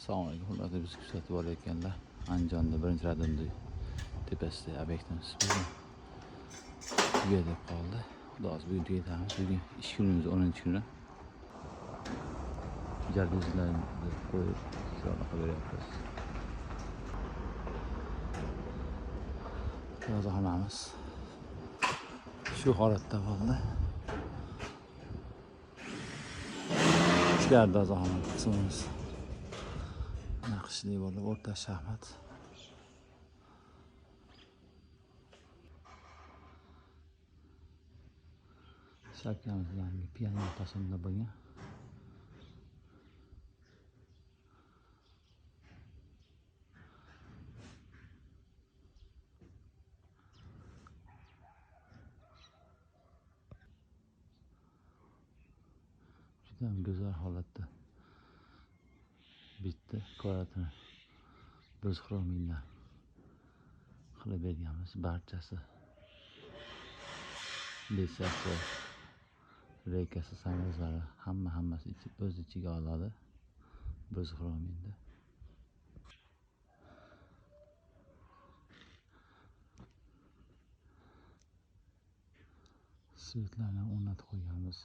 Assalomu alaykum. Hurmatli bizni kuzatib borayotganlar. Andijonda birinchi radamda tepasidagi obyektimiz tugadib qoldi. Xudo xohlasa bugun tugatamiz. Bugun ish kunimiz 10-kuni. Jardinlarni qo'yib anaqa beryapmiz. Yotoqxonamiz shu holatda bo'ldi. Ichkarida yotoqxona qismimiz naqshli bo'lib, o'rta shaxmat. Shapkamiz yangi pianino tasonda bo'lgan. Juda go'zal holatda bitta kvadrantini biz xromindan qilib berganmiz. Barchasi besasi, reykasi, sanozlari hammasi o'z ichiga oladi. Biz xrominda. Svetlarni o'rnatib qo'yganmiz.